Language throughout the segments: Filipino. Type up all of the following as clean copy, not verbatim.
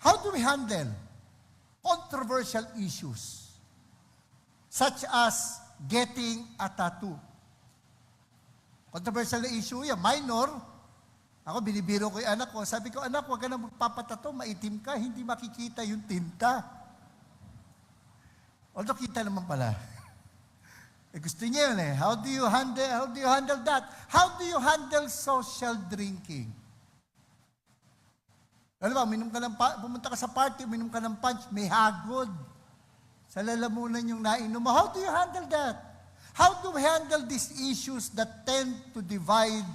How do we handle controversial issues such as getting a tattoo? Controversial na issue yan, minor. Ako, binibiro ko yung anak ko. Sabi ko, anak, huwag ka na magpapatato, maitim ka, hindi makikita yung tinta. Although kita naman pala. Gusto niya yun eh. How do you handle that? How do you handle social drinking? Alam ba, pumunta ka sa party, uminom ka ng punch, may hagod. Sa lalamunan yung nainom mo. How do you handle that? How do we handle these issues that tend to divide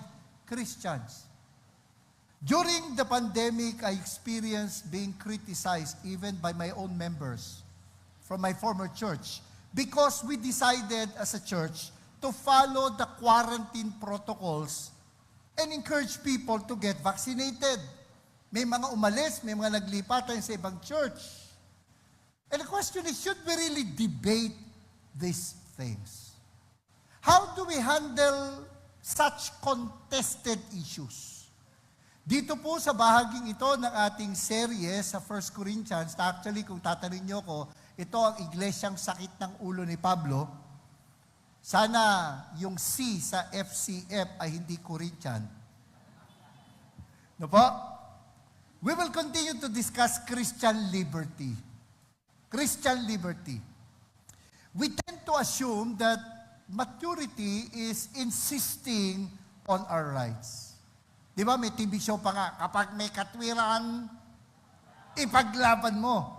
Christians? During the pandemic, I experienced being criticized even by my own members from my former church because we decided as a church to follow the quarantine protocols and encourage people to get vaccinated. May mga umalis, may mga naglipatan sa ibang church. And the question is, should we really debate these things? How do we handle such contested issues? Dito po sa bahaging ito ng ating serye sa 1 Corinthians, actually kung tatanungin niyo ko, ito ang iglesyang sakit ng ulo ni Pablo. Sana yung C sa FCF ay hindi Corinthian. No po? We will continue to discuss Christian liberty. Christian liberty. We tend to assume that maturity is insisting on our rights. Di ba, may TV show pa nga, kapag may katwiran, ipaglaban mo.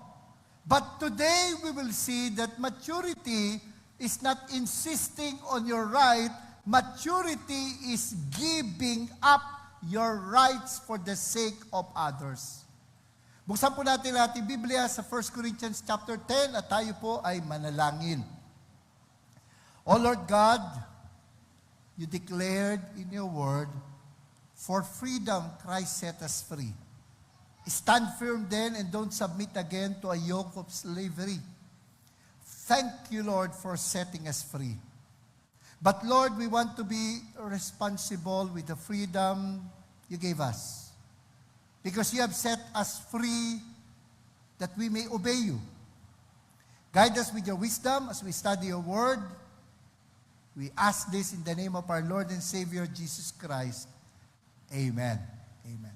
But today, we will see that maturity is not insisting on your right. Maturity is giving up your rights for the sake of others. Buksan po natin ang ating Biblia sa 1 Corinthians chapter 10 at tayo po ay manalangin. O Lord God, you declared in your word, for freedom Christ set us free. Stand firm then and don't submit again to a yoke of slavery. Thank you, Lord, for setting us free. But Lord, we want to be responsible with the freedom you gave us. Because you have set us free that we may obey you. Guide us with your wisdom as we study your word. We ask this in the name of our Lord and Savior, Jesus Christ. Amen. Amen.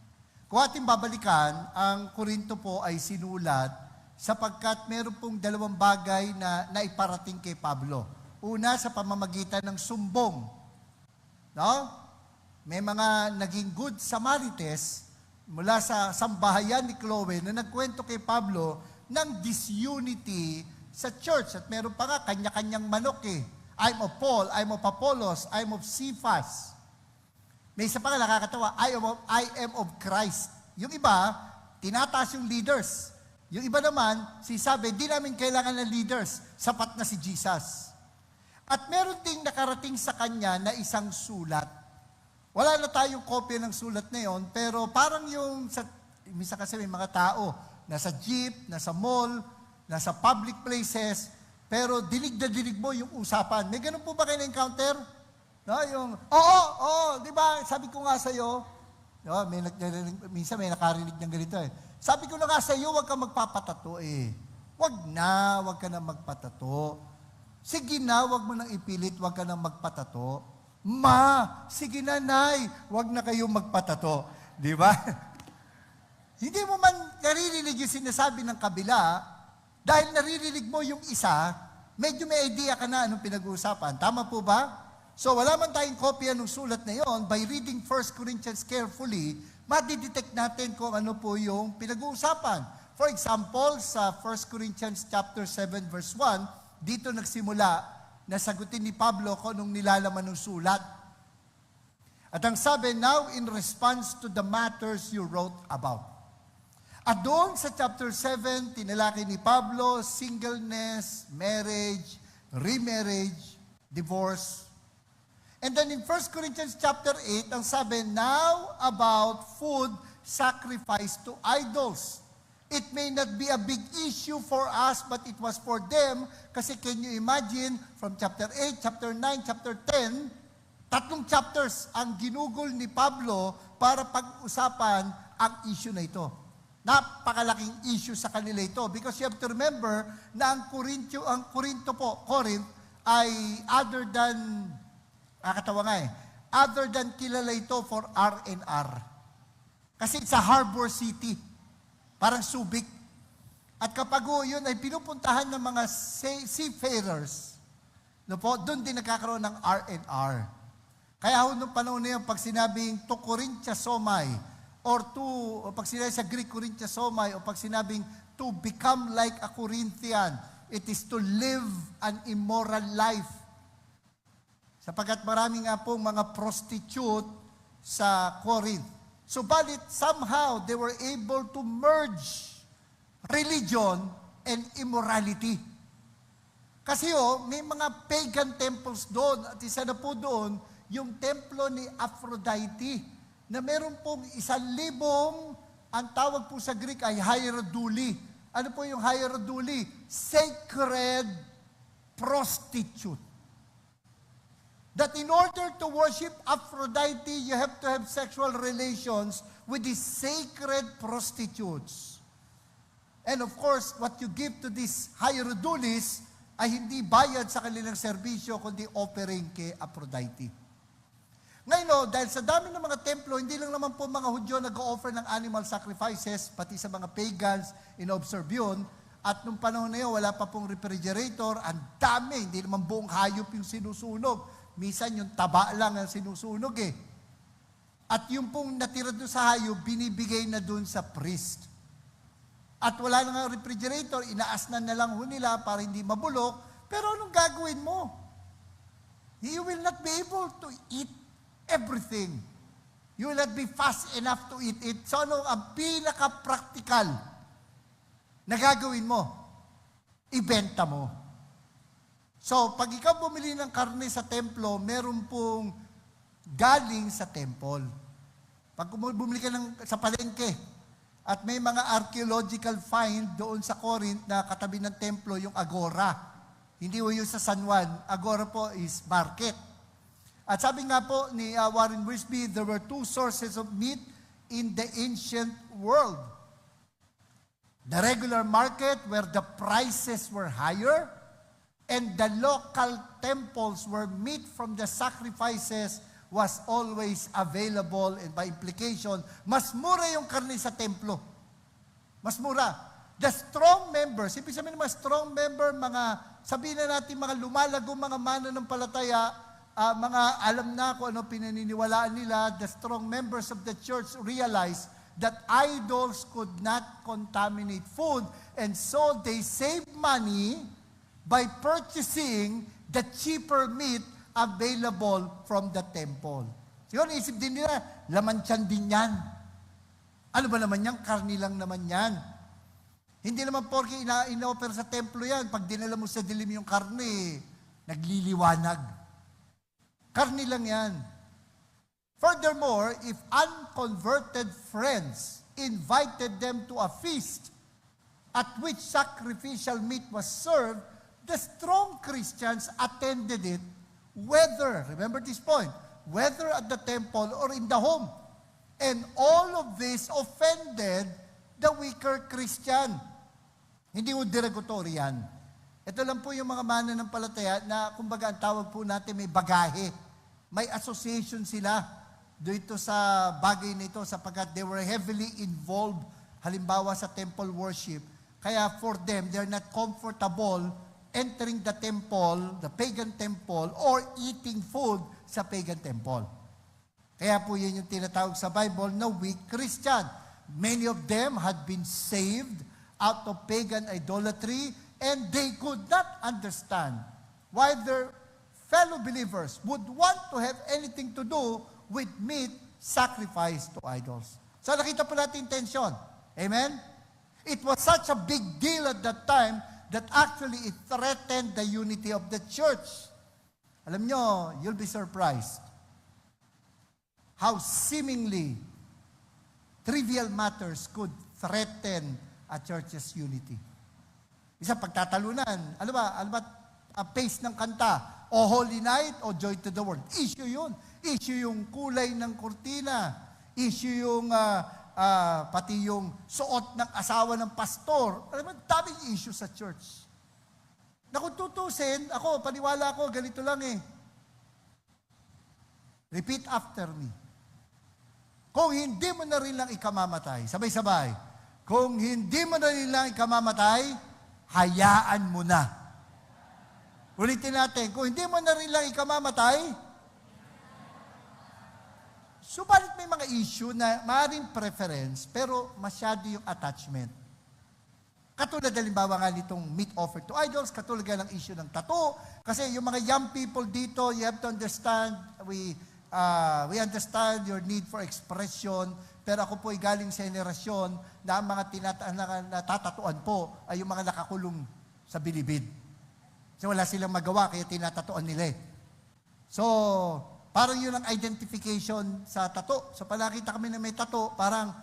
Kung ating babalikan, ang Korinto po ay sinulat sapagkat meron pong dalawang bagay na naiparating kay Pablo. Una, sa pamamagitan ng sumbong. No? May mga naging good Samaritans mula sa sambahayan ni Chloe na nagkwento kay Pablo ng disunity sa church. At meron pa nga kanya-kanyang manok eh. I'm of Paul, I'm of Apollos, I'm of Cephas. May isa pa nga nakakatawa, I am of Christ. Yung iba, tinataas yung leaders. Yung iba naman, sabi, di namin kailangan ng leaders, sapat na si Jesus. At meron ding nakarating sa kanya na isang sulat. Wala na tayong kopya ng sulat na yon, pero parang yung, minsan kasi may mga tao, nasa jeep, nasa mall, nasa public places, pero dinig na dinig mo yung usapan. May ganun po ba kayo na-encounter? No, yung, di ba, sabi ko nga sa'yo, no, minsan may nakarinig ng ganito eh. Sabi ko na nga sa'yo, huwag ka magpapatato eh. Huwag ka na magpatato. Sige na, huwag mo nang ipilit, huwag ka na magpatato. Ma, sige na, Nay, huwag na kayong magpatato. Di ba? Hindi mo man naririnig yung sinasabi ng kabila, dahil naririnig mo yung isa, medyo may idea ka na anong pinag-uusapan. Tama po ba? So wala man tayong kopya ng sulat na yon, by reading 1 Corinthians carefully, madidetect natin kung ano po yung pinag-uusapan. For example, sa 1 Corinthians chapter 7 verse 1, dito nagsimula na sagutin ni Pablo kung anong nilalaman ng sulat. At ang sabi, now in response to the matters you wrote about. At doon sa chapter 7, tinalakay ni Pablo, singleness, marriage, remarriage, divorce. And then in 1 Corinthians chapter 8, ang sabi, now about food sacrificed to idols. It may not be a big issue for us, but it was for them. Kasi can you imagine, from chapter 8, chapter 9, chapter 10, 3 chapters ang ginugol ni Pablo para pag-usapan ang issue na ito. napakalaking issue sa kanila ito. Because you have to remember na ang Corinto po, Corinth, ay other than, nakakatawa nga other than kilala ito for R&R. Kasi it's a harbor city. Parang Subic. At kapag yun ay pinupuntahan ng mga seafarers, no po, doon din nagkakaroon ng R&R. Kaya nung panahon na yun, pag sinabing to Corinthiasomai, or pag sinabi sa Greek Corinthiasomai, o pag sinabing to become like a Corinthian, it is to live an immoral life. Sapagkat marami nga pong mga prostitute sa Corinth. Subalit, somehow, they were able to merge religion and immorality. Kasi may mga pagan temples doon, at isa na po doon, yung templo ni Aphrodite, na meron pong 1,000, ang tawag po sa Greek ay hieroduli. Ano po yung hieroduli? Sacred prostitute. That in order to worship Aphrodite, you have to have sexual relations with these sacred prostitutes. And of course, what you give to these hierodulis ay hindi bayad sa kanilang serbisyo, kundi offering kay Aphrodite. Ngayon, dahil sa dami ng mga templo, hindi lang naman po mga Hudyo nag-o-offer ng animal sacrifices, pati sa mga pagans, in-observe yun. At nung panahon na yun, wala pa pong refrigerator, ang dami, hindi naman buong hayop yung sinusunog. Minsan yung taba lang ang sinusunog At yung pong natira doon sa hayop, binibigay na doon sa priest. At wala na nga refrigerator, inaasnan na lang nila para hindi mabulok. Pero anong gagawin mo? You will not be able to eat everything. You will not be fast enough to eat it. So ano ang pinaka-practical na gagawin mo? Ibenta mo. So, pag ikaw bumili ng karne sa templo, meron pong galing sa temple. Pag bumili ka sa palengke, at may mga archaeological find doon sa Corinth na katabi ng templo, yung agora. Hindi po yung sa San Juan. Agora po is market. At sabi nga po ni Warren Wiersbe, there were two sources of meat in the ancient world. The regular market where the prices were higher, and the local temples where meat from the sacrifices was always available, and by implication, mas mura yung karne sa templo. Mas mura. The strong members, ibig sabihin ng mga strong member, sabihin na natin mga lumalago, mga mananampalataya, mga alam na kung ano pinaniniwalaan nila, the strong members of the church realized that idols could not contaminate food, and so they saved money by purchasing the cheaper meat available from the temple. Siguro isip din nila, laman tiyan din yan. Ano ba naman yan? Karni lang naman yan. Hindi naman porke ina-offer sa templo yan. Pag dinala mo sa dilim yung karni, nagliliwanag. Karni lang yan. Furthermore, if unconverted friends invited them to a feast at which sacrificial meat was served, the strong Christians attended it, remember this point, whether at the temple or in the home. And all of this offended the weaker Christian. Hindi mo derogatory yan. Ito lang po yung mga mananampalataya na, kumbaga, ang tawag po natin may bagahe. May association sila dito sa bagay nito sapagkat they were heavily involved, halimbawa sa temple worship. Kaya for them, they're not comfortable entering the temple, the pagan temple, or eating food sa pagan temple. Kaya po yun yung tinatawag sa Bible na weak Christian. Many of them had been saved out of pagan idolatry, and they could not understand why their fellow believers would want to have anything to do with meat sacrificed to idols. So nakita po natin tension. Amen? It was such a big deal at that time that actually it threatened the unity of the church. Alam nyo, you'll be surprised how seemingly trivial matters could threaten a church's unity. Isa pagtatalunan. Ano ba ang pace ng kanta? O Holy Night o Joy to the World. Issue yun. Issue yung kulay ng kurtina. Issue yung pati yung suot ng asawa ng pastor. Alam mo, daming issue sa church. Na kung tutusin, ako, paniwala ako, ganito lang eh. Repeat after me. Kung hindi mo na rin lang ikamamatay, sabay-sabay, kung hindi mo na rin lang ikamamatay, hayaan mo na. Ulitin natin, kung hindi mo na rin lang ikamamatay, subalit may mga issue na maaaring preference, pero masyado yung attachment. Katulad halimbawa nga nitong meat offered to idols, katulad nga ng issue ng tattoo. Kasi yung mga young people dito, you have to understand, we understand your need for expression, pero ako po ay galing sa henerasyon na ang mga natatatuan po ay yung mga nakakulong sa bilibid. Kasi wala silang magawa, kaya tinatatuan nila eh. So, parang yun ang identification sa tattoo. So, pag nakita kami na may tattoo, parang,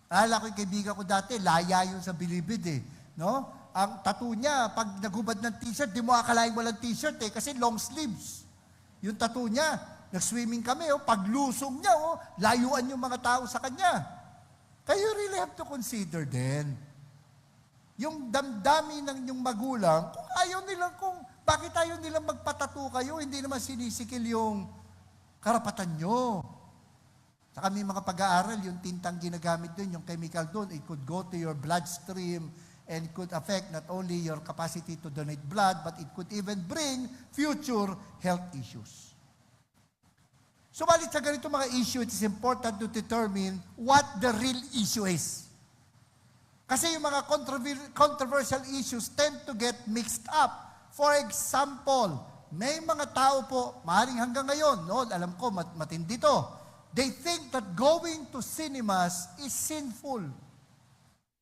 alala ko yung kaibigan ko dati, laya yun sa bilibid eh. No? Ang tattoo niya, pag nagubad ng t-shirt, di mo akalain walang t-shirt eh, kasi long sleeves. Yung tattoo niya, nag-swimming kami, paglusong niya, layuan yung mga tao sa kanya. Kaya you really have to consider din. Yung damdamin ng yung magulang, kung ayaw nilang, bakit ayaw nilang magpatattoo kayo, hindi naman sinisikil yung karapatan nyo. Saka may mga pag-aaral, yung tintang ginagamit dun, yung chemical dun, it could go to your bloodstream and could affect not only your capacity to donate blood, but it could even bring future health issues. Subalit sa ganito mga issue, it is important to determine what the real issue is. Kasi yung mga controversial issues tend to get mixed up. For example, may mga tao po, maaaring hanggang ngayon, no, alam ko, matindi to. They think that going to cinemas is sinful.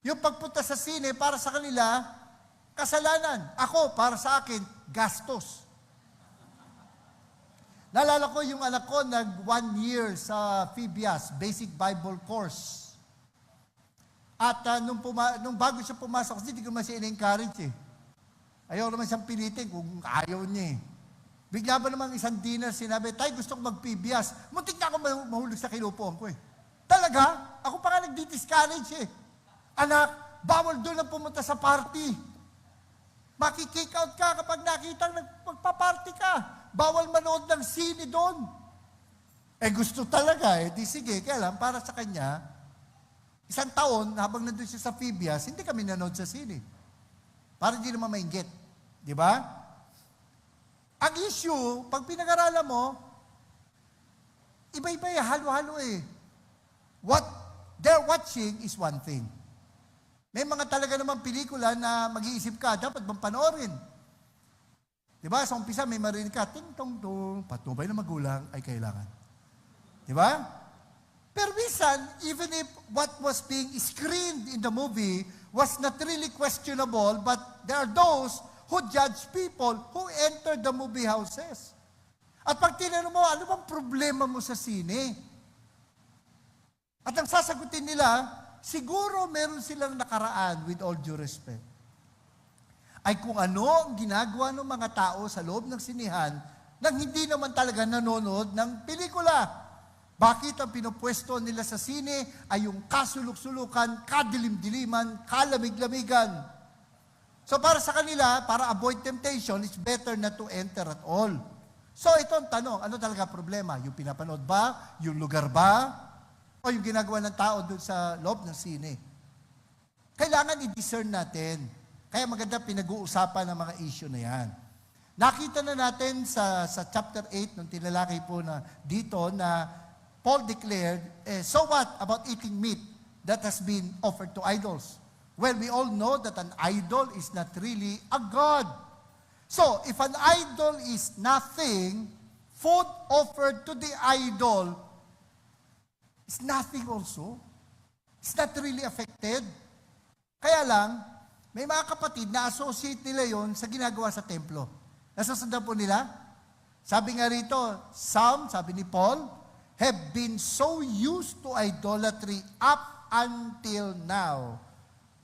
Yung pagpunta sa sine, para sa kanila, kasalanan. Ako, para sa akin, gastos. Naalala ko yung anak ko, nag 1 year sa FIBIAS, Basic Bible Course. At nung bago siya pumasok, kasi hindi ko man siya in-encourage eh. Ayaw naman siyang pilitin kung ayaw niya eh. Bigla ba namang isang dinner sinabi, tay, gusto ko mag-PBS. Muntik na ako mahulog sa kinupuan ko eh. Talaga? Ako pa nga nagdi-discourage eh. Anak, bawal doon ang pumunta sa party. Maki-kick out ka kapag nakita magpa-party ka. Bawal manood ng sine doon. Eh gusto talaga eh. Di sige, kaya lang, para sa kanya, isang taon, habang nandun siya sa PBS, hindi kami nanood sa sine. Para hindi naman mainggit. Di ba? Ang issue, pag pinag-aralan mo, iba-iba eh, halo-halo eh. What they're watching is one thing. May mga talaga namang pelikula na mag-iisip ka, dapat bang panoorin? Diba? Sa umpisa, may marinig ka, ting-tong-tong, patnubay na magulang ay kailangan. Diba? Pero minsan, even if what was being screened in the movie was not really questionable, but there are those who judge people who enter the movie houses. At pag tinanong mo, ano bang problema mo sa sine? At ang sasagutin nila, siguro meron silang nakaraan, with all due respect, ay kung ano ang ginagawa ng mga tao sa loob ng sinihan nang hindi naman talaga nanonood ng pelikula. Bakit ang pinupwesto nila sa sine ay yung kasuluk-sulukan, kadilim-diliman, kalamig-lamigan? So para sa kanila, para avoid temptation, it's better not to enter at all. So ito ang tanong, ano talaga problema? Yung pinapanood ba? Yung lugar ba? O yung ginagawa ng tao doon sa loob ng sine? Kailangan i-discern natin. Kaya maganda pinag-uusapan ng mga issue na yan. Nakita na natin sa chapter 8, nung tinalakay po na dito, na Paul declared, so what about eating meat that has been offered to idols? Well, we all know that an idol is not really a god. So, if an idol is nothing, food offered to the idol is nothing also. It's not really affected. Kaya lang, may mga kapatid na associate nila yon sa ginagawa sa templo. Nasusundan po nila? Sabi nga rito, some, sabi ni Paul, have been so used to idolatry up until now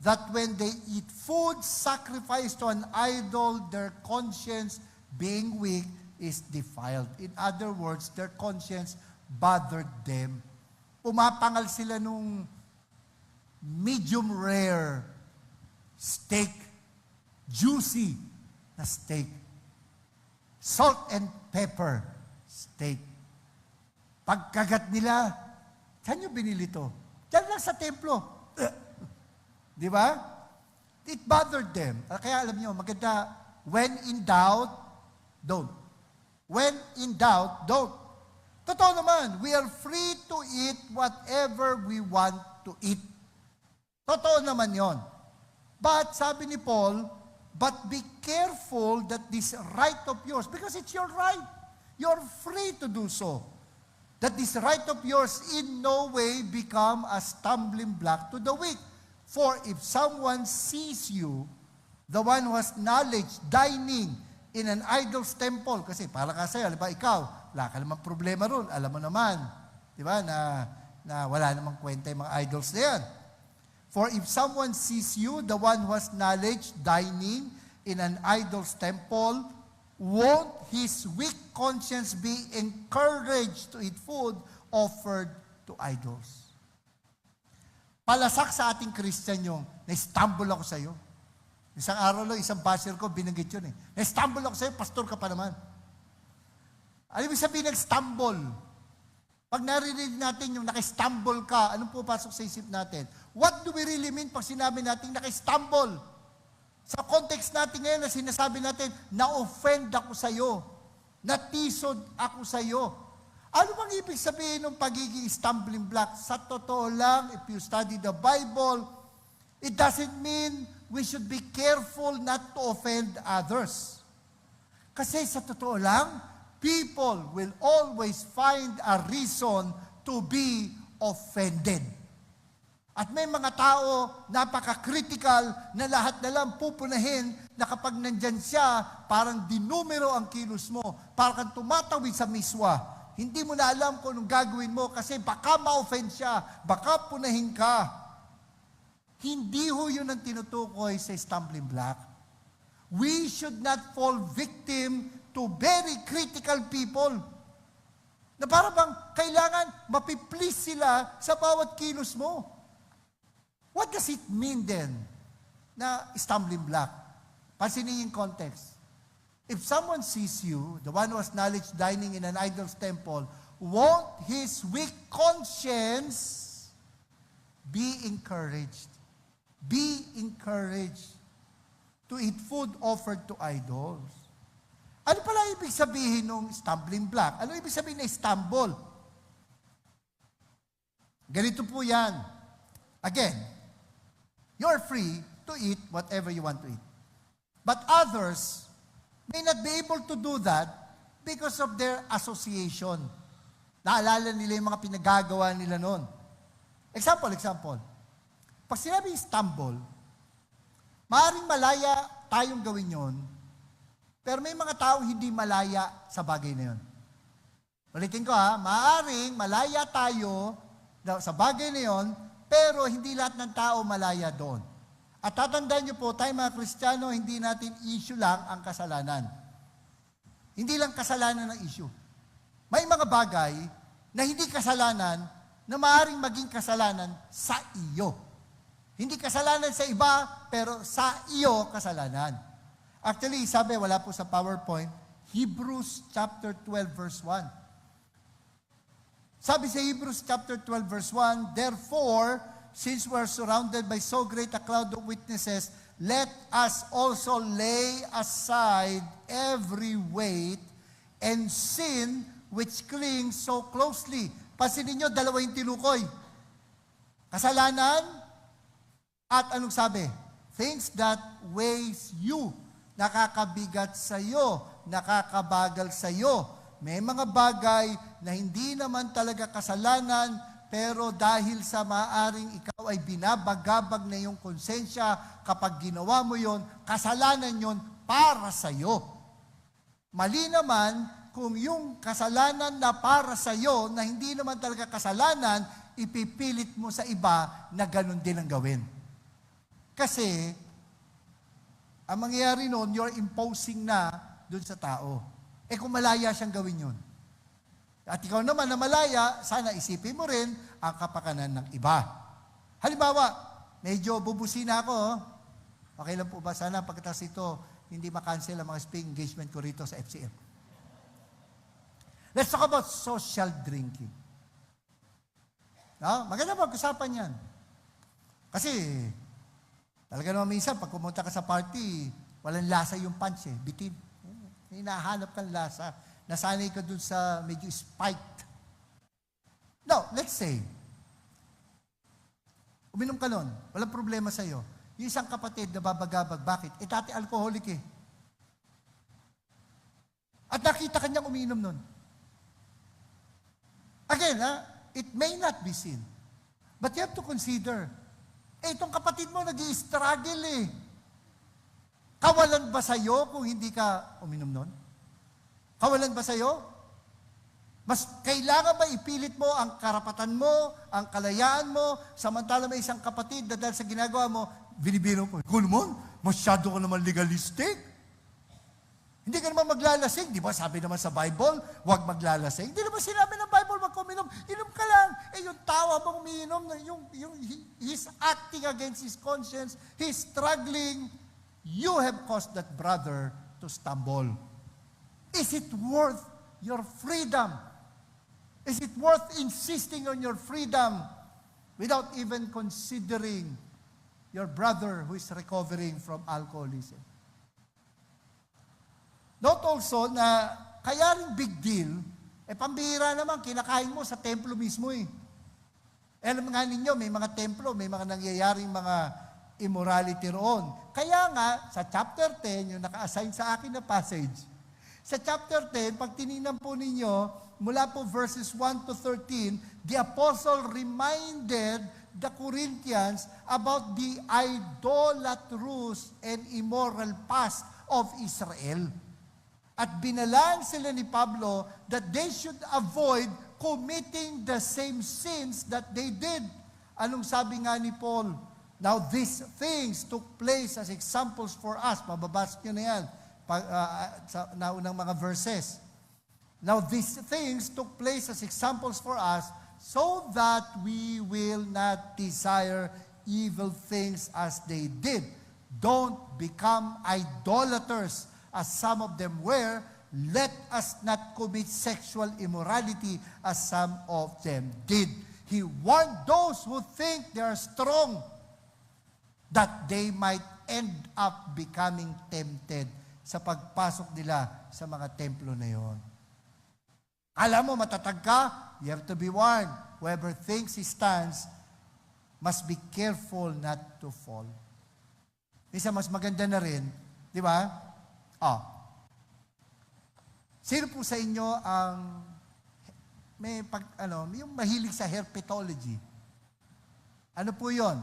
that when they eat food sacrificed to an idol, their conscience, being weak, is defiled. In other words, their conscience bothered them. Pumapangal sila nung medium rare steak, juicy na steak, salt and pepper steak. Pagkagat nila, saan nyo binili to? Diyan lang sa templo. Di ba? It bothered them. Kaya alam nyo, maganda, when in doubt, don't. When in doubt, don't. Totoo naman, we are free to eat whatever we want to eat. Totoo naman yon. But, sabi ni Paul, but be careful that this right of yours, because it's your right, you're free to do so, that this right of yours in no way become a stumbling block to the weak. For if someone sees you, the one who has knowledge, dining in an idol's temple, kasi para ka sa'yo, alam ba, ikaw, wala ka namang problema ron, alam mo naman, di ba, na wala namang kwenta yung mga idols na yan. For if someone sees you, the one who has knowledge, dining in an idol's temple, won't his weak conscience be encouraged to eat food offered to idols? Palasak sa ating Christian yung, na-stumble ako sa iyo. Isang araw lang, isang basher ko, binanggit yun eh. Na-stumble ako sa iyo, pastor ka pa naman. Ano ibig sabihin nag-stumble? Pag narinig natin yung naka-stumble ka, anong pupasok sa isip natin? What do we really mean pag sinabi natin naka-stumble? Sa context natin ngayon na sinasabi natin, na-offend ako sa iyo, natisod ako sa iyo. Ano bang ibig sabihin ng pagiging stumbling block? Sa totoo lang, if you study the Bible, it doesn't mean we should be careful not to offend others. Kasi sa totoo lang, people will always find a reason to be offended. At may mga tao, napaka-critical, na lahat na lang pupunahin na kapag nandyan siya, parang dinumero ang kilos mo, parang tumatawid sa miswa. Hindi mo na alam kung anong gagawin mo kasi baka ma-offend siya, baka punahin ka. Hindi ho yun ang tinutukoy sa stumbling block. We should not fall victim to very critical people. Na para bang kailangan mapiplease sila sa bawat kilos mo. What does it mean then na stumbling block? Pansinin yung context. If someone sees you, the one who has knowledge dining in an idol's temple, won't his weak conscience be encouraged? Be encouraged to eat food offered to idols. Ano pala ibig sabihin ng stumbling block? Ano ibig sabihin na stumble? Ganito po yan. Again, you're free to eat whatever you want to eat. But others may not be able to do that because of their association. Naalala nila yung mga pinagagawa nila noon. Example. Pag sinabi stumble, maaaring malaya tayong gawin yon, pero may mga tao hindi malaya sa bagay na yon. Ulitin ko maaaring malaya tayo sa bagay na yon, pero hindi lahat ng tao malaya doon. At tatandaan niyo po, tayo mga Kristiyano, hindi natin issue lang ang kasalanan. Hindi lang kasalanan ang issue. May mga bagay na hindi kasalanan na maaaring maging kasalanan sa iyo. Hindi kasalanan sa iba, pero sa iyo kasalanan. Actually, sabi, wala po sa PowerPoint, Hebrews chapter 12 verse 1. Sabi sa Hebrews chapter 12 verse 1, therefore, since we are surrounded by so great a cloud of witnesses, let us also lay aside every weight and sin which clings so closely. Pansinin niyo, dalawa yung tinukoy. Kasalanan at anong sabi? Things that weighs you. Nakakabigat sa iyo, nakakabagal sa iyo. May mga bagay na hindi naman talaga kasalanan, pero dahil sa maaring ikaw ay binabagabag na iyong konsensya, kapag ginawa mo yon, kasalanan yon para sa iyo. Mali naman kung yung kasalanan na para sa iyo, na hindi naman talaga kasalanan, ipipilit mo sa iba na ganun din ang gawin. Kasi, ang mangyayari noon, you're imposing na dun sa tao. Kung malaya siyang gawin yun. At ikaw naman na malaya, sana isipin mo rin ang kapakanan ng iba. Halimbawa, medyo bubusina ako. Okay lang po ba? Sana pagkatapos ito, hindi makancel ang mga speaking engagement ko rito sa FCM. Let's talk about social drinking. No? Maganda pag-usapan yan. Kasi, talaga naman minsan, pag pumunta ka sa party, walang lasa yung punch eh, bitin. Hinahanap kang lasa. Nasanay ka dun sa medyo spiked. No, let's say, uminom ka nun, walang problema sa'yo. Yung isang kapatid na babagabag, bakit? Dati alcoholic eh. At nakita ka niyang uminom nun. Again, it may not be sin. But you have to consider, itong kapatid mo nag-i-struggle eh. Kawalan ba sa'yo kung hindi ka uminom nun? Kawalan ba sa'yo? Mas kailangan ba ipilit mo ang karapatan mo, ang kalayaan mo, samantala may isang kapatid na dahil sa ginagawa mo, binibiro mo, ikaw naman, masyado ka naman legalistic. Hindi ka naman maglalasing. Di ba sabi naman sa Bible, huwag maglalasing. Hindi naman sinabi ng Bible, wag kuminom. Inom ka lang. Yung tawa mong umiinom, he's acting against his conscience, he's struggling. You have caused that brother to stumble. Is it worth your freedom? Is it worth insisting on your freedom without even considering your brother who is recovering from alcoholism? Note also na kaya rin big deal, pambihira naman, kinakain mo sa templo mismo eh. Alam nga ninyo, may mga templo, may mga nangyayaring mga immorality roon. Kaya nga, sa chapter 10, yung naka-assign sa akin na passage, sa chapter 10, pag tinignan po ninyo, mula po verses 1 to 13, the apostle reminded the Corinthians about the idolatrous and immoral past of Israel. At binalaan sila ni Pablo that they should avoid committing the same sins that they did. Anong sabi nga ni Paul? Now these things took place as examples for us. Mababasa nyo na yan sa naunang mga verses. Now these things took place as examples for us so that we will not desire evil things as they did. Don't become idolaters as some of them were. Let us not commit sexual immorality as some of them did. He warned those who think they are strong that they might end up becoming tempted sa pagpasok nila sa mga templo na yon. Alam mo, matatag ka, you have to be warned. Whoever thinks he stands must be careful not to fall. Isa mas maganda na rin, di ba? Sino po sa inyo ang yung mahilig sa herpetology? Ano po yon?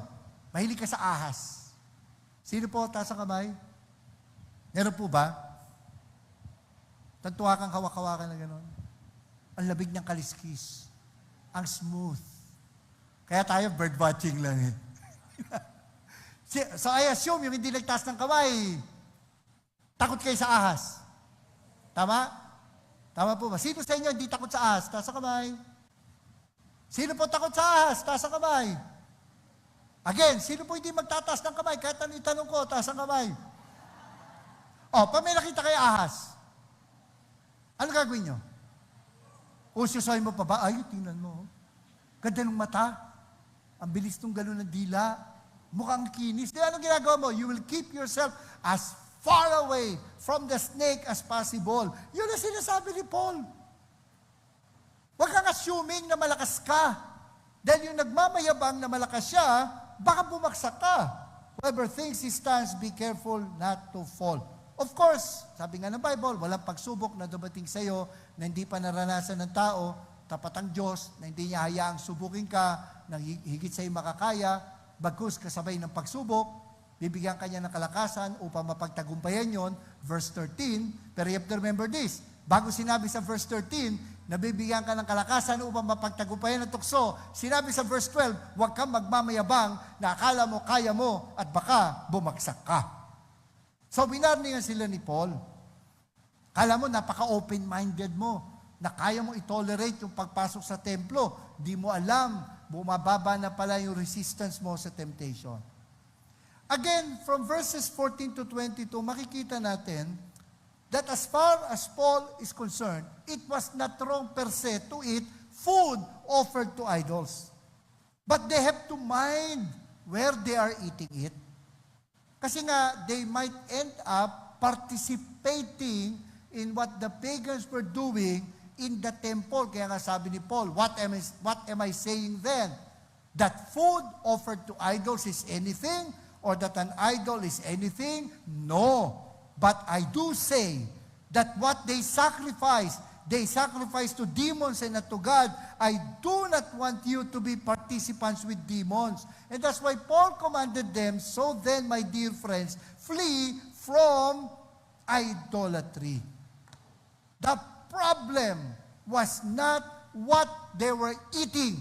Mahilig ka sa ahas. Sino po? Taas ang kamay. Meron po ba? Tantuwa kang kawakawakan na gano'n. Ang labig niyang kaliskis. Ang smooth. Kaya tayo bird watching lang eh. So I assume yung hindi nagtaas ng kamay, takot kayo sa ahas. Tama? Tama po ba? Sino sa inyo hindi takot sa ahas? Taas ang kamay. Sino po takot sa ahas? Taas ang kamay. Again, sino po hindi magtataas ng kamay? Kahit ano itanong ko, taas ang kamay. Pag may nakita kayo ahas, ano gagawin nyo? Ususoy mo pa ba? Ay, tingnan mo. Ganda ng mata. Ang bilis nung gano'n ng dila. Mukhang kinis. Di anong ginagawa mo? You will keep yourself as far away from the snake as possible. Yun ang sinasabi ni Paul. Huwag kang assuming na malakas ka. Dahil yung nagmamayabang na malakas siya, baka bumagsak ka. Whoever thinks he stands, be careful not to fall. Of course, sabi nga ng Bible, walang pagsubok na dumating sa iyo na hindi pa naranasan ng tao, tapat ang Diyos, na hindi niya hayaang subukin ka, na higit sa iyo makakaya, bagkus kasabay ng pagsubok, bibigyan ka niya ng kalakasan upang mapagtagumpayan yon, verse 13. Pero you have to remember this, bago sinabi sa verse 13, na bibigyan ka ng kalakasan upang mapagtagumpayan ng tukso, sinabi sa verse 12, huwag kang magmamayabang na akala mo kaya mo at baka bumagsak ka. So, binarningan sila ni Paul. Kala mo, napaka-open-minded mo. na kaya mo i-tolerate yung pagpasok sa templo. Di mo alam, bumababa na pala yung resistance mo sa temptation. Again, from verses 14 to 22, makikita natin that as far as Paul is concerned, it was not wrong per se to eat food offered to idols. But they have to mind where they are eating it. Kasi nga, they might end up participating in what the pagans were doing in the temple. Kaya nga sabi ni Paul, what am I saying then? That food offered to idols is anything? Or that an idol is anything? No. But I do say that what they sacrifice to demons and not to God. I do not want you to be participants with demons. And that's why Paul commanded them, so then, my dear friends, flee from idolatry. The problem was not what they were eating.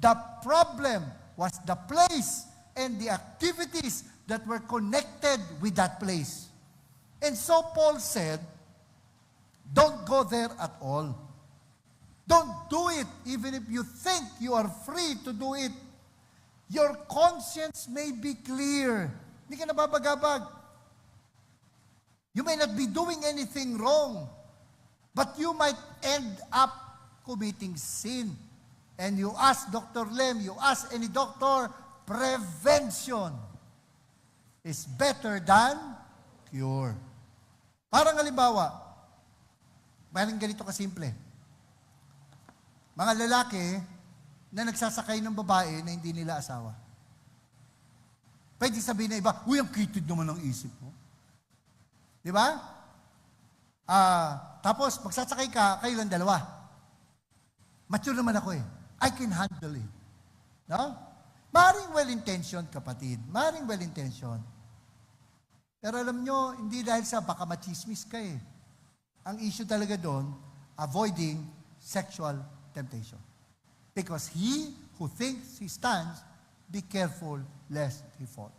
The problem was the place and the activities that were connected with that place. And so Paul said, don't go there at all. Don't do it even if you think you are free to do it. Your conscience may be clear. Hindi ka nababagabag. You may not be doing anything wrong, but you might end up committing sin. And you ask Dr. Lem, you ask any doctor, prevention is better than cure. Parang halimbawa, parang ganito kasimple. Mga lalaki na nagsasakay ng babae na hindi nila asawa. Pwede sabihin na iba, uy, ang kitid naman ng isip mo. Di ba? Tapos, magsasakay ka, kayo lang dalawa. Mature naman ako eh. I can handle it. No? Maring well-intentioned, kapatid. Maring well-intentioned. Pero alam nyo, hindi dahil sa baka machismis ka eh. Ang issue talaga doon, avoiding sexual temptation. Because he who thinks he stands, be careful lest he fall.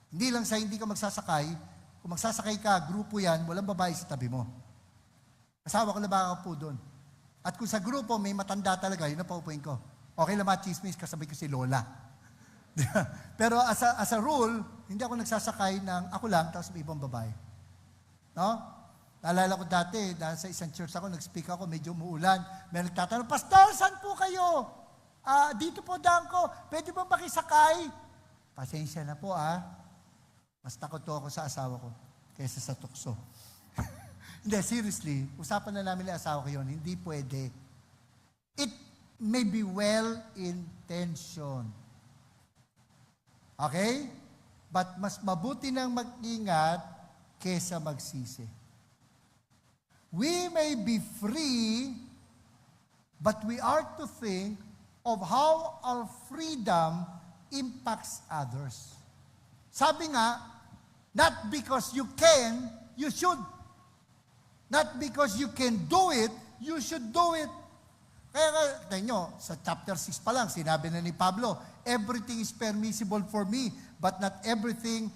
Hindi lang sa hindi ka magsasakay, kung magsasakay ka, grupo yan, walang babae sa tabi mo. Asawa ko na baka po doon. At kung sa grupo may matanda talaga, yun na paupuin ko. Okay lang machismis, kasabay ko si Lola. Pero as a rule, hindi ako nagsasakay ng ako lang, tapos may ibang babae. No? Naalala ko dati, dahil sa isang church ako, nag-speak ako, medyo umuulan. May nagtatanong, Pastor, saan po kayo? Dito po daan ko. Pwede ba makisakay? Pasensya na po Mas takot ako sa asawa ko kaysa sa tukso. Hindi, seriously, usapan na namin ng asawa ko yun, hindi pwede. It may be well-intentioned. Okay? But mas mabuti nang mag-ingat kesa magsisi. We may be free, but we are to think of how our freedom impacts others. Sabi nga, not because you can, you should. Not because you can do it, you should do it. Kaya tingnan nyo, sa chapter 6 pa lang, sinabi na ni Pablo, everything is permissible for me, but not everything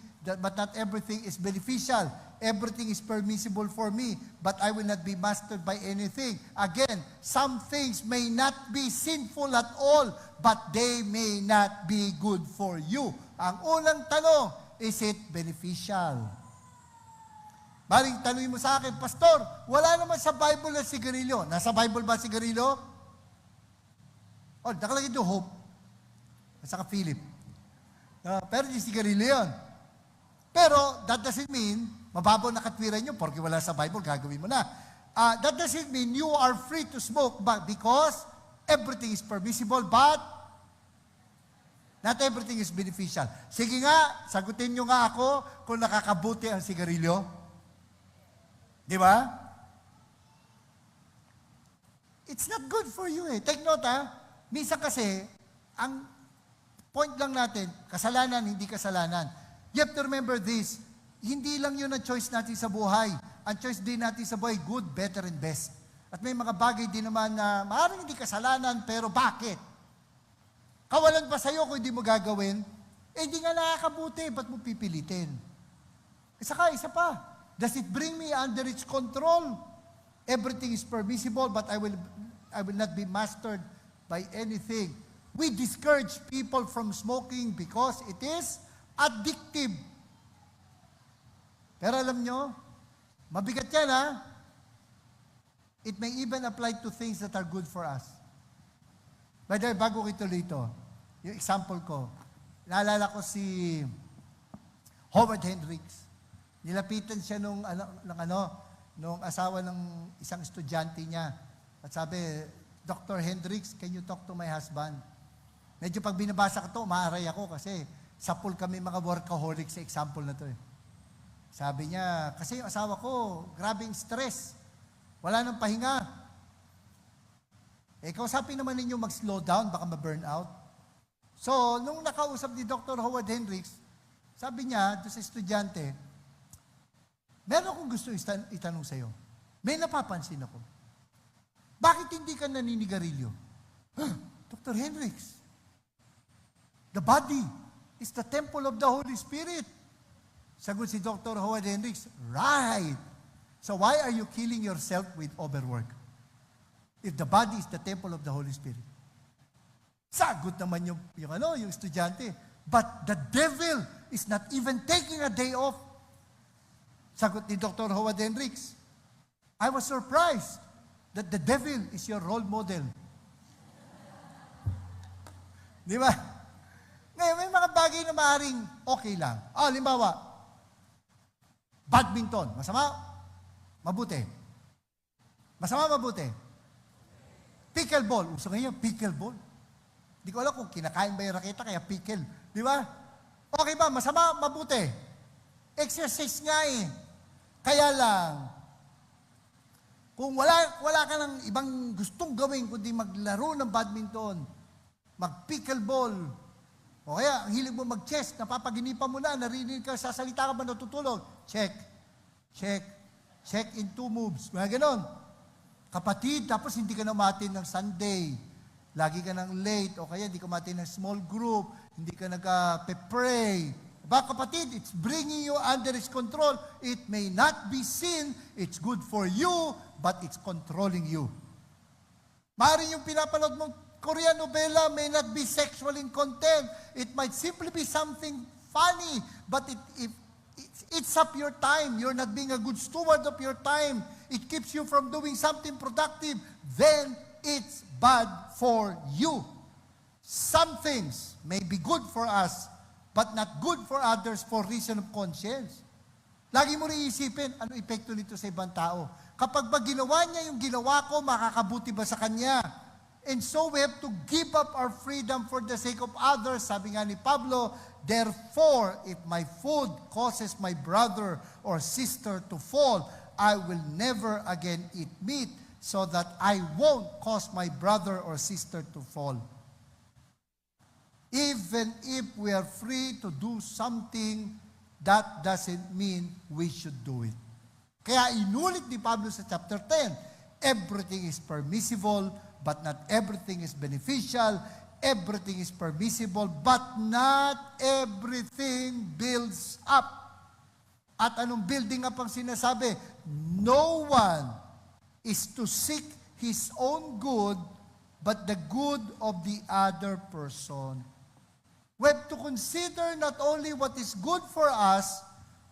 is beneficial. Everything is permissible for me, but I will not be mastered by anything. Again, some things may not be sinful at all, but they may not be good for you. Ang unang tanong, is it beneficial? Maring tanongin mo sa akin, Pastor, wala naman sa Bible na sigarilyo. Nasa Bible ba sigarilyo? Oh, nakalagay doon, hope. At saka Philip. Pero di sigarilyo yun. Pero, that doesn't mean, mababaw na katwiran nyo, porque wala sa Bible, gagawin mo na. That doesn't mean you are free to smoke, but because everything is permissible, but not everything is beneficial. Sige nga, sagutin nyo nga ako kung nakakabuti ang sigarilyo. Di ba? It's not good for you eh. Take note Minsan kasi, ang point lang natin, kasalanan, hindi kasalanan. You have to remember this, hindi lang yun ang choice natin sa buhay. Ang choice din natin sa buhay, good, better, and best. At may mga bagay din naman na maaaring hindi kasalanan, pero bakit? Kawalan pa sa'yo kung hindi mo gagawin, hindi nga nakakabuti, ba't mo pipilitin? Isa pa, does it bring me under its control? Everything is permissible, but I will not be mastered by anything. We discourage people from smoking because it is addictive. Pero alam nyo, mabigat yan ha. It may even apply to things that are good for us. By the way, bago ko ituloy ito, yung example ko, naalala ko si Howard Hendricks. Nilapitan siya nung asawa ng isang estudyante niya. At sabi, Dr. Hendricks, can you talk to my husband? Medyo pag binabasa ko ito, umaaray ako kasi sa pool kami mga workaholic sa example na to eh. Sabi niya, kasi yung asawa ko, grabing stress. Wala nang pahinga. Kausapin naman ninyo mag-slow down, baka ma-burn out. So, nung nakausap ni Dr. Howard Hendricks, sabi niya, doon sa estudyante, meron akong gusto itanong sa'yo. May napapansin ako. Bakit hindi ka naninigarilyo? Dr. Hendricks, the body is the temple of the Holy Spirit. Sagot si Dr. Howard Hendricks, right. So why are you killing yourself with overwork? If the body is the temple of the Holy Spirit. Sagot naman yung estudyante. But the devil is not even taking a day off. Sagot ni Dr. Howard Hendricks, I was surprised that the devil is your role model. Di ba? Ngayon, may mga bagay na maaaring okay lang. Halimbawa, badminton. Masama? Mabuti. Masama, mabuti. Pickleball. Uso ngayon, pickleball. Di ko alam kung kinakain ba yung raketa, kaya pickle. Di ba? Okay ba? Masama, mabuti. Exercise nga eh. Kaya lang, kung wala ka ng ibang gustong gawin kundi maglaro ng badminton, mag-pickleball, o kaya ang hilig mo mag-chess, napapaginipan mo na, narinig ka, sasalita ka ba, natutulog? Check. Check. Check in 2 moves. Mga ganon. Kapatid, tapos hindi ka na umatin ng Sunday. Lagi ka ng late, o kaya hindi ka umatin ng small group, hindi ka nag-pray. Ba kapatid, it's bringing you under its control. It may not be sin, it's good for you, but it's controlling you. Maaaring yung pinapanood mong Korean novela may not be sexual in content. It might simply be something funny, but it eats up your time. You're not being a good steward of your time. It keeps you from doing something productive. Then it's bad for you. Some things may be good for us, but not good for others for reason of conscience. Lagi mo rin isipin, ano epekto nito sa ibang tao? Kapag ba ginawa niya yung ginawa ko, makakabuti ba sa kanya? And so we have to give up our freedom for the sake of others. Sabi nga ni Pablo, therefore, if my food causes my brother or sister to fall, I will never again eat meat so that I won't cause my brother or sister to fall. Even if we are free to do something, that doesn't mean we should do it. Kaya inulit ni Pablo sa chapter 10, everything is permissible, but not everything is beneficial. Everything is permissible, but not everything builds up. At anong building up ang sinasabi? No one is to seek his own good, but the good of the other person. We have to consider not only what is good for us,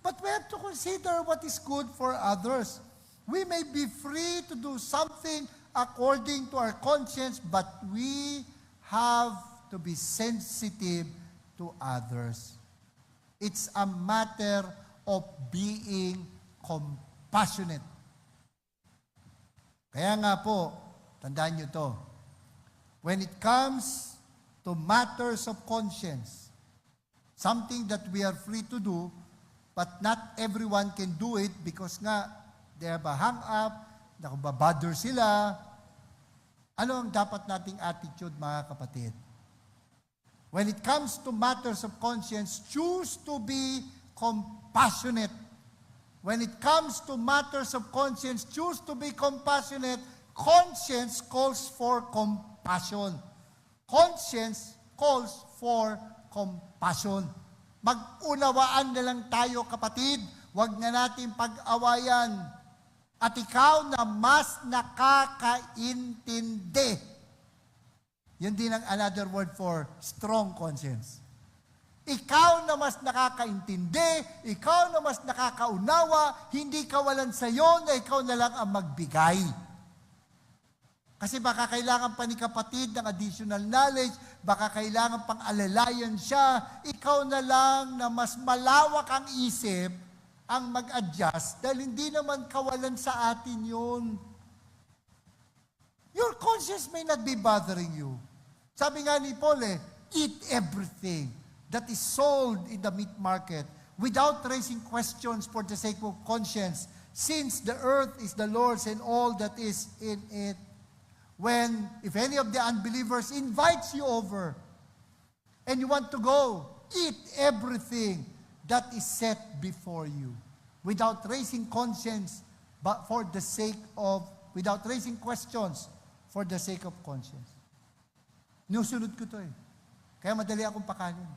but we have to consider what is good for others. We may be free to do something according to our conscience, but we have to be sensitive to others. It's a matter of being compassionate. Kaya nga po, tandaan nyo to, when it comes to matters of conscience, something that we are free to do, but not everyone can do it because nga, they have a hang-up, nakababother sila. Ano ang dapat nating attitude, mga kapatid? When it comes to matters of conscience, choose to be compassionate. When it comes to matters of conscience, choose to be compassionate. Conscience calls for compassion. Conscience calls for compassion. Mag-unawaan na lang tayo, kapatid. Huwag na natin pag-awayan. At ikaw na mas nakakaintindi. Yun din ang another word for strong conscience. Ikaw na mas nakakaintindi, ikaw na mas nakakaunawa, hindi kawalan sa iyo na ikaw na lang ang magbigay. Kasi baka kailangan pa ni kapatid ng additional knowledge, baka kailangan pang alalayan siya, ikaw na lang na mas malawak ang isip ang mag-adjust dahil hindi naman kawalan sa atin yun. Your conscience may not be bothering you. Sabi nga ni Paul eat everything that is sold in the meat market without raising questions for the sake of conscience, since the earth is the Lord's and all that is in it. If any of the unbelievers invites you over and you want to go, eat everything that is set before you without raising conscience, but without raising questions for the sake of conscience. Nusunod ko to Kaya madali akong pakanin.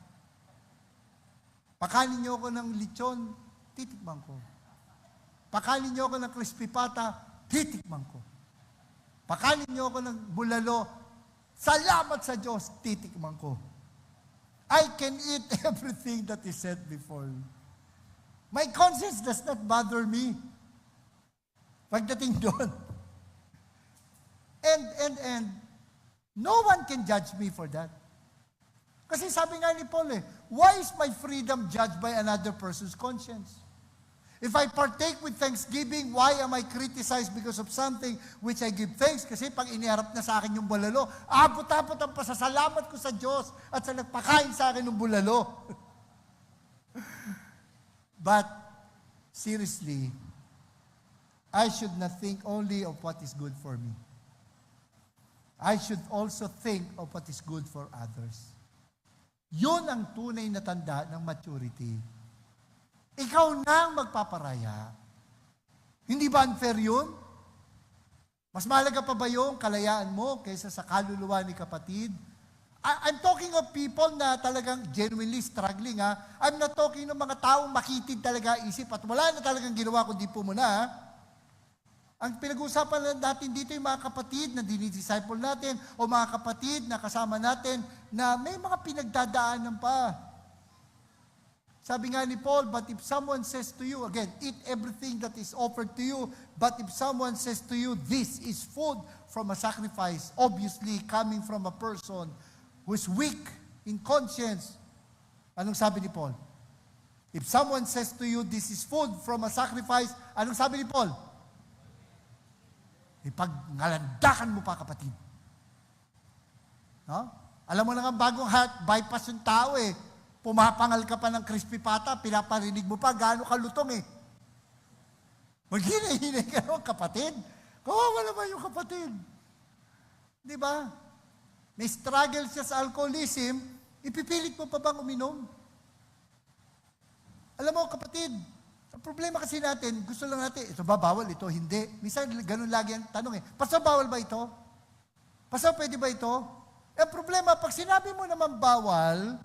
Pakanin niyo ako ng lechon, titikman ko. Pakanin niyo ako ng crispy pata, titikman ko. Pakanin niyo ako ng bulalo, salamat sa Diyos, titikman ko. I can eat everything that is set before me. My conscience does not bother me. Pagdating doon. And no one can judge me for that. Kasi sabi nga ni Paul why is my freedom judged by another person's conscience? If I partake with thanksgiving, why am I criticized because of something which I give thanks? Kasi pag iniharap na sa akin yung bulalo, abot-abot ang pasasalamat ko sa Diyos at sa nagpakain sa akin ng bulalo. But, seriously, I should not think only of what is good for me. I should also think of what is good for others. Yun ang tunay na tanda ng maturity. Ikaw na ang magpaparaya. Hindi ba unfair yun? Mas mahalaga pa ba yung kalayaan mo kaysa sa kaluluwa ni kapatid? I'm talking of people na talagang genuinely struggling. I'm not talking ng mga taong makitid talaga isip at wala na talagang ginawa kundi po muna. Ang pinag-uusapan natin dito yung mga kapatid na dinidisciple natin o mga kapatid na kasama natin na may mga pinagdadaanan pa. Sabi nga ni Paul, but if someone says to you, again, eat everything that is offered to you, but if someone says to you, this is food from a sacrifice, obviously coming from a person who is weak in conscience. Anong sabi ni Paul? If someone says to you, this is food from a sacrifice, anong sabi ni Paul? Ipagngalandakan mo pa, kapatid. No? Alam mo na nga, bagong heart bypass yung tao Pumapangal ka pa ng crispy pata, pinaparinig mo pa, gaano kalutong Maghinay-hinay ka naman, kapatid. Kawawa naman yung kapatid. Di ba? May struggle siya sa alcoholism, ipipilit mo pa bang uminom? Alam mo, kapatid, ang problema kasi natin, gusto lang natin, ito ba bawal, ito hindi. Minsan, ganun lagi ang tanong Pastor, bawal ba ito? Pastor, pwede ba ito? Problema, pag sinabi mo naman bawal,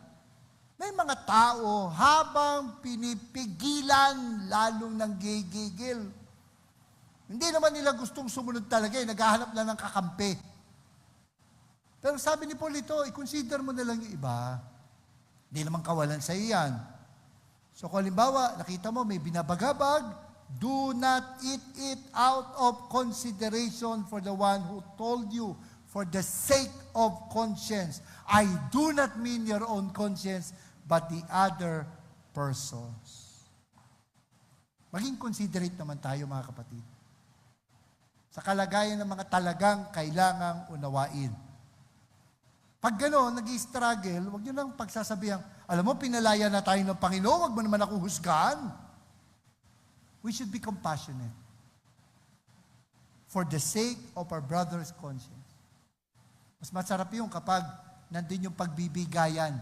may mga tao habang pinipigilan, lalong nanggigigil. Hindi naman nila gustong sumunod talaga naghahanap na ng kakampi. Pero sabi ni Paul ito, i-consider mo na lang yung iba. Hindi naman kawalan sa iyan. So kung halimbawa, nakita mo may binabagabag, do not eat it out of consideration for the one who told you, for the sake of conscience. I do not mean your own conscience, but the other persons. Maging considerate naman tayo, mga kapatid. Sa kalagayan ng mga talagang kailangang unawain. Pag gano'n, nag-i-struggle, huwag nyo nang pagsasabihan, alam mo, pinalaya na tayo ng Panginoon, huwag mo naman ako husgahan. We should be compassionate for the sake of our brother's conscience. Mas masarap yung kapag nandun yung pagbibigayan,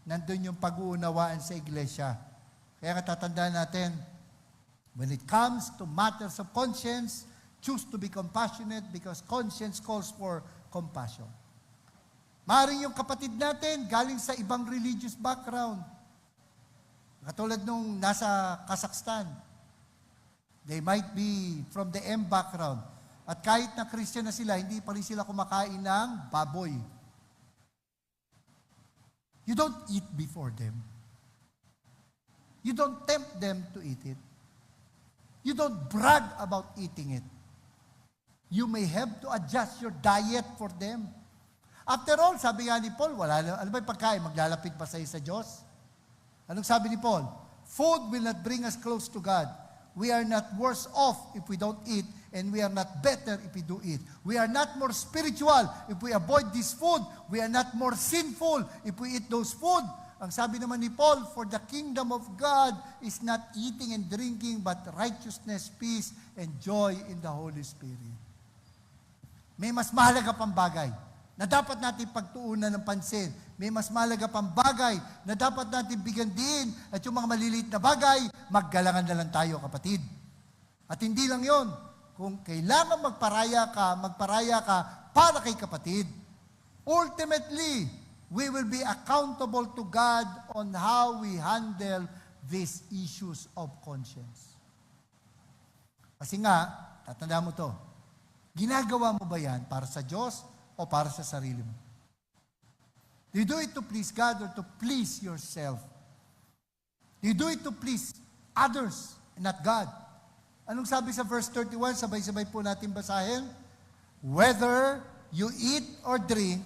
nandun yung pag-uunawaan sa iglesia. Kaya katatandaan natin, when it comes to matters of conscience, choose to be compassionate because conscience calls for compassion. Maaaring yung kapatid natin galing sa ibang religious background. Katulad nung nasa Kazakhstan. They might be from the M background. At kahit na Christian na sila, hindi pa rin sila kumakain ng baboy. You don't eat before them. You don't tempt them to eat it. You don't brag about eating it. You may have to adjust your diet for them. After all, sabi nga ni Paul, ano ba yung pagkain? Maglalapit pa sa'yo sa Diyos? Anong sabi ni Paul? Food will not bring us close to God. We are not worse off if we don't eat, and we are not better if we do eat. We are not more spiritual if we avoid this food. We are not more sinful if we eat those food. Ang sabi naman ni Paul, for the kingdom of God is not eating and drinking, but righteousness, peace, and joy in the Holy Spirit. May mas mahalaga pang bagay na dapat natin pagtuunan ng pansin. May mas mahalaga pang bagay na dapat natin bigyan din, at yung mga maliliit na bagay, maggalangan na lang tayo, kapatid. At hindi lang yon. Kung kailangan magparaya ka para kay kapatid. Ultimately, we will be accountable to God on how we handle these issues of conscience. Kasi nga, tatandaan mo to, ginagawa mo ba yan para sa Diyos o para sa sarili mo? Do you do it to please God or to please yourself? Do you do it to please others and not God? Anong sabi sa verse 31? Sabay-sabay po natin basahin. Whether you eat or drink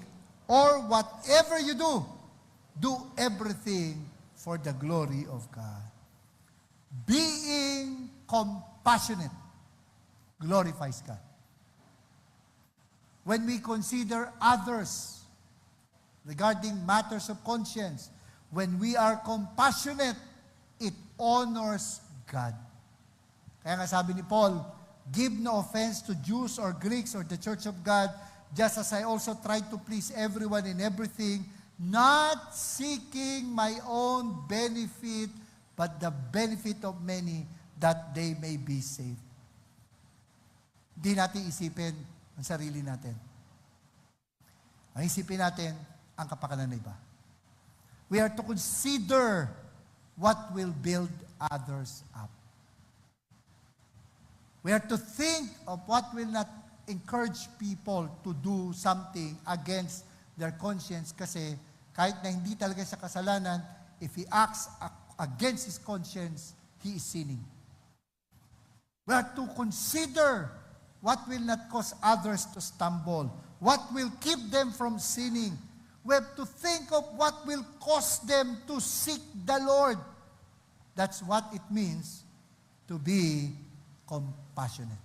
or whatever you do everything for the glory of God. Being compassionate glorifies God. When we consider others regarding matters of conscience, when we are compassionate, it honors God. Kaya nga sabi ni Paul, give no offense to Jews or Greeks or the church of God, just as I also try to please everyone in everything, not seeking my own benefit, but the benefit of many, that they may be saved. Hindi natin isipin ang sarili natin. Ang isipin natin, ang kapakanan ng iba. We are to consider what will build others up. We are to think of what will not encourage people to do something against their conscience, kasi kahit na hindi talaga siya kasalanan, if he acts against his conscience, he is sinning. We are to consider what will not cause others to stumble, what will keep them from sinning. We have to think of what will cause them to seek the Lord. That's what it means to be compassionate.